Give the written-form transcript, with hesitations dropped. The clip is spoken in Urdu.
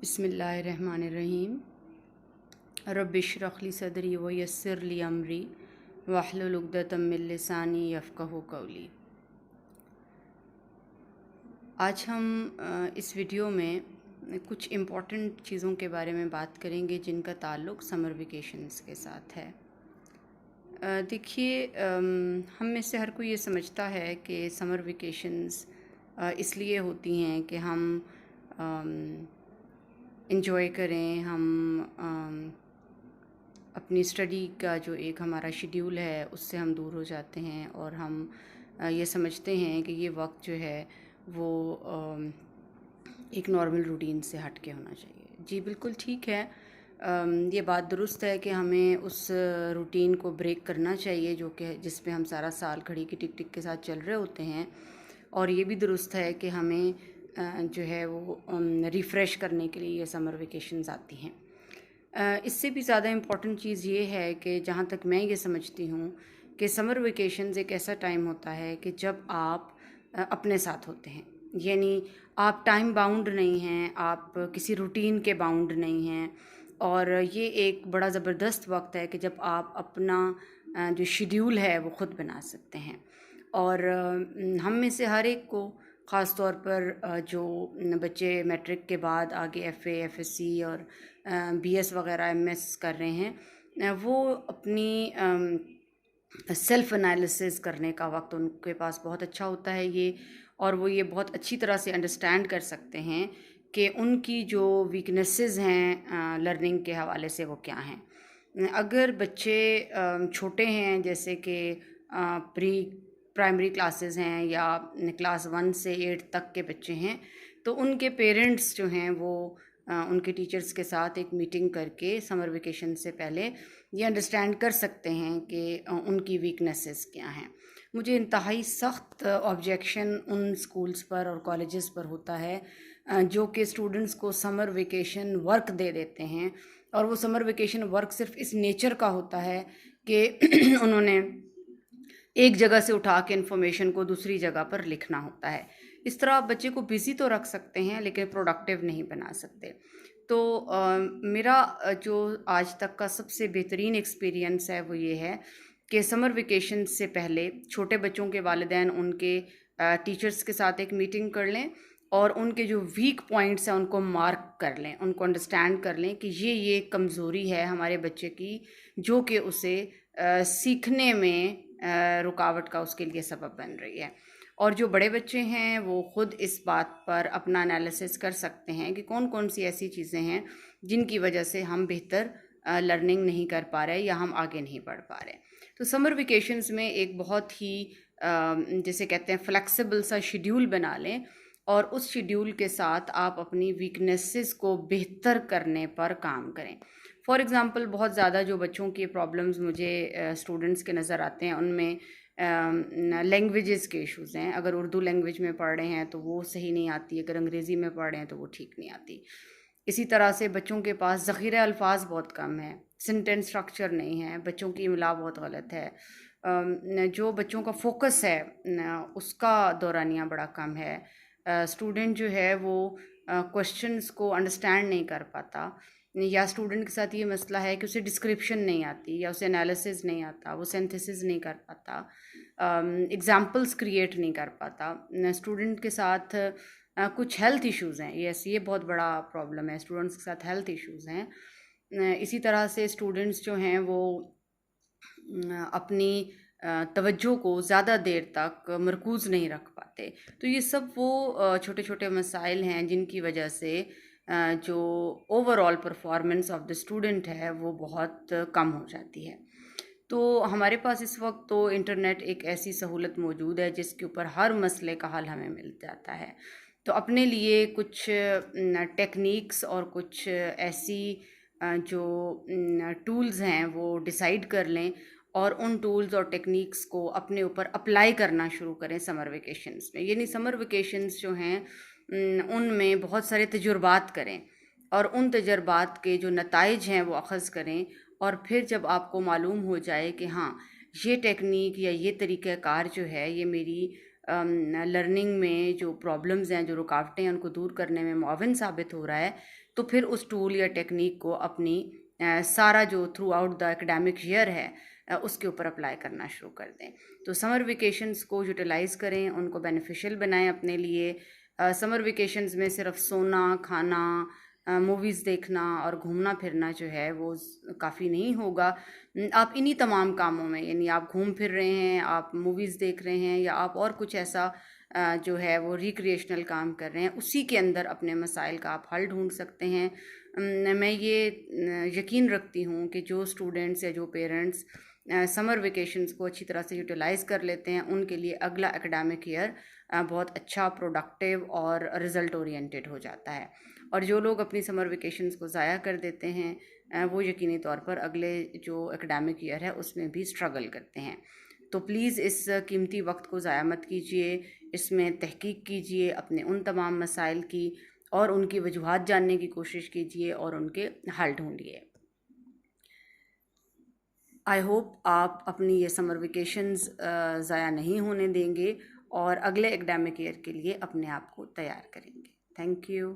بسم اللہ الرحمن الرحیم رب اشرح لی صدری ویسر لی امری واحلل عقدۃ من لسانی یفقہوا قولی۔ آج ہم اس ویڈیو میں کچھ امپورٹنٹ چیزوں کے بارے میں بات کریں گے جن کا تعلق سمر ویکیشنز کے ساتھ ہے۔ دیکھیے، ہم میں سے ہر کوئی یہ سمجھتا ہے کہ سمر ویکیشنز اس لیے ہوتی ہیں کہ ہم انجوائے کریں، ہم اپنی اسٹڈی کا جو ایک ہمارا شیڈیول ہے اس سے ہم دور ہو جاتے ہیں، اور ہم یہ سمجھتے ہیں کہ یہ وقت جو ہے وہ ایک نارمل روٹین سے ہٹ کے ہونا چاہیے۔ جی بالکل ٹھیک ہے، یہ بات درست ہے کہ ہمیں اس روٹین کو بریک کرنا چاہیے جو کہ جس پہ ہم سارا سال گھڑی کی ٹک ٹک کے ساتھ چل رہے ہوتے ہیں، اور یہ بھی درست ہے کہ ہمیں جو ہے وہ ریفریش کرنے کے لیے یہ سمر ویکیشنز آتی ہیں۔ اس سے بھی زیادہ امپورٹنٹ چیز یہ ہے کہ جہاں تک میں یہ سمجھتی ہوں کہ سمر ویکیشنز ایک ایسا ٹائم ہوتا ہے کہ جب آپ اپنے ساتھ ہوتے ہیں، یعنی آپ ٹائم باؤنڈ نہیں ہیں، آپ کسی روٹین کے باؤنڈ نہیں ہیں، اور یہ ایک بڑا زبردست وقت ہے کہ جب آپ اپنا جو شیڈیول ہے وہ خود بنا سکتے ہیں۔ اور ہم میں سے ہر ایک کو، خاص طور پر جو بچے میٹرک کے بعد آگے F A, F S C اور بی ایس وغیرہ ایم ایس کر رہے ہیں، وہ اپنی سیلف انالیسس کرنے کا وقت ان کے پاس بہت اچھا ہوتا ہے یہ، اور وہ یہ بہت اچھی طرح سے انڈرسٹینڈ کر سکتے ہیں کہ ان کی جو ویکنیسز ہیں لرننگ کے حوالے سے وہ کیا ہیں۔ اگر بچے چھوٹے ہیں، جیسے کہ پرائمری کلاسز ہیں یا کلاس 1 سے 8 تک کے بچے ہیں، تو ان کے پیرنٹس جو ہیں وہ ان کے ٹیچرز کے ساتھ ایک میٹنگ کر کے سمر ویکیشن سے پہلے یہ انڈرسٹینڈ کر سکتے ہیں کہ ان کی ویکنیسز کیا ہیں۔ مجھے انتہائی سخت آبجیکشن ان سکولز پر اور کالجز پر ہوتا ہے جو کہ اسٹوڈنٹس کو سمر ویکیشن ورک دے دیتے ہیں، اور وہ سمر ویکیشن ورک صرف اس نیچر کا ہوتا ہے کہ انہوں نے ایک جگہ سے اٹھا کے انفارمیشن کو دوسری جگہ پر لکھنا ہوتا ہے۔ اس طرح آپ بچے کو بزی تو رکھ سکتے ہیں لیکن پروڈکٹیو نہیں بنا سکتے۔ تو میرا جو آج تک کا سب سے بہترین ایکسپیرینس ہے وہ یہ ہے کہ سمر ویکیشن سے پہلے چھوٹے بچوں کے والدین ان کے ٹیچرز کے ساتھ ایک میٹنگ کر لیں، اور ان کے جو ویک پوائنٹس ہیں ان کو مارک کر لیں، ان کو انڈرسٹینڈ کر لیں کہ یہ کمزوری ہے ہمارے بچے کی جو کہ اسے سیکھنے میں رکاوٹ کا اس کے لیے سبب بن رہی ہے۔ اور جو بڑے بچے ہیں وہ خود اس بات پر اپنا انالیسس کر سکتے ہیں کہ کون کون سی ایسی چیزیں ہیں جن کی وجہ سے ہم بہتر لرننگ نہیں کر پا رہے یا ہم آگے نہیں بڑھ پا رہے۔ تو سمر ویکیشنز میں ایک بہت ہی جسے کہتے ہیں فلیکسیبل سا شیڈیول بنا لیں، اور اس شیڈیول کے ساتھ آپ اپنی ویکنیسز کو بہتر کرنے پر کام کریں۔ فار ایگزامپل، بہت زیادہ جو بچوں کی پرابلمز مجھے اسٹوڈنٹس کے نظر آتے ہیں ان میں لینگویجز کے ایشوز ہیں۔ اگر اردو لینگویج میں پڑھ رہے ہیں تو وہ صحیح نہیں آتی، اگر انگریزی میں پڑھ رہے ہیں تو وہ ٹھیک نہیں آتی۔ اسی طرح سے بچوں کے پاس ذخیرہ الفاظ بہت کم ہے، سینٹینس اسٹرکچر نہیں ہے، بچوں کی املا بہت غلط ہے، جو بچوں کا فوکس ہے اس کا دورانیہ بڑا کم ہے، اسٹوڈنٹ جو ہے وہ کوشچنس کو انڈرسٹینڈ نہیں کر پاتا، یا اسٹوڈنٹ کے ساتھ یہ مسئلہ ہے کہ اسے ڈسکرپشن نہیں آتی یا اسے انالیسز نہیں آتا، وہ سینتھسز نہیں کر پاتا، ایگزامپلس کریٹ نہیں کر پاتا۔ اسٹوڈنٹ کے ساتھ کچھ ہیلتھ ایشوز ہیں، یہ بہت بڑا پرابلم ہے، اسٹوڈنٹس کے ساتھ ہیلتھ ایشوز ہیں۔ اسی طرح سے اسٹوڈنٹس جو ہیں وہ اپنی توجہ کو زیادہ دیر تک مرکوز نہیں رکھ پاتے۔ تو یہ سب وہ چھوٹے چھوٹے مسائل ہیں جن کی وجہ سے جو over all performance of the student ہے وہ بہت کم ہو جاتی ہے۔ تو ہمارے پاس اس وقت تو انٹرنیٹ ایک ایسی سہولت موجود ہے جس کے اوپر ہر مسئلے کا حل ہمیں مل جاتا ہے۔ تو اپنے لیے کچھ ٹیکنیکس اور کچھ ایسی جو ٹولز ہیں وہ ڈیسائیڈ کر لیں، اور ان ٹولز اور ٹیکنیکس کو اپنے اوپر اپلائی کرنا شروع کریں سمر ویکیشنز میں۔ یعنی سمر ویکیشنز جو ہیں ان میں بہت سارے تجربات کریں، اور ان تجربات کے جو نتائج ہیں وہ اخذ کریں، اور پھر جب آپ کو معلوم ہو جائے کہ ہاں یہ ٹیکنیک یا یہ طریقہ کار جو ہے یہ میری لرننگ میں جو پرابلمز ہیں، جو رکاوٹیں ہیں، ان کو دور کرنے میں معاون ثابت ہو رہا ہے، تو پھر اس ٹول یا ٹیکنیک کو اپنی سارا جو throughout the academic year ہے اس کے اوپر اپلائی کرنا شروع کر دیں. تو سمر ویکیشنز کو یوٹیلائز کریں، ان کو بینیفیشیل بنائیں اپنے لیے. سمر ویکیشنز میں صرف سونا، کھانا، موویز دیکھنا اور گھومنا پھرنا جو ہے وہ کافی نہیں ہوگا. آپ انہی تمام کاموں میں، یعنی آپ گھوم پھر رہے ہیں، آپ موویز دیکھ رہے ہیں، یا آپ اور کچھ ایسا جو ہے وہ ریکریشنل کام کر رہے ہیں، اسی کے اندر اپنے مسائل کا آپ حل ڈھونڈ سکتے ہیں. میں یہ یقین رکھتی ہوں کہ جو اسٹوڈنٹس یا جو پیرنٹس سمر ویکیشنز کو اچھی طرح سے یوٹیلائز کر لیتے ہیں، ان کے لیے اگلا اکیڈیمک ایئر بہت اچھا، پروڈکٹیو اور رزلٹ اورینٹیڈ ہو جاتا ہے. اور جو لوگ اپنی سمر ویکیشنز کو ضائع کر دیتے ہیں وہ یقینی طور پر اگلے جو اکیڈیمک ایئر ہے اس میں بھی اسٹرگل کرتے ہیں. تو پلیز اس قیمتی وقت کو ضائع مت کیجیے، اس میں تحقیق کیجیے اپنے ان تمام مسائل کی، اور ان کی وجوہات جاننے کی کوشش کیجیے اور ان کے حل ڈھونڈیے. آئی ہوپ آپ اپنی یہ سمر ویکیشنز ضائع نہیں ہونے دیں گے اور اگلے اکیڈیمک ایئر کے لیے اپنے آپ کو تیار کریں گے. Thank you.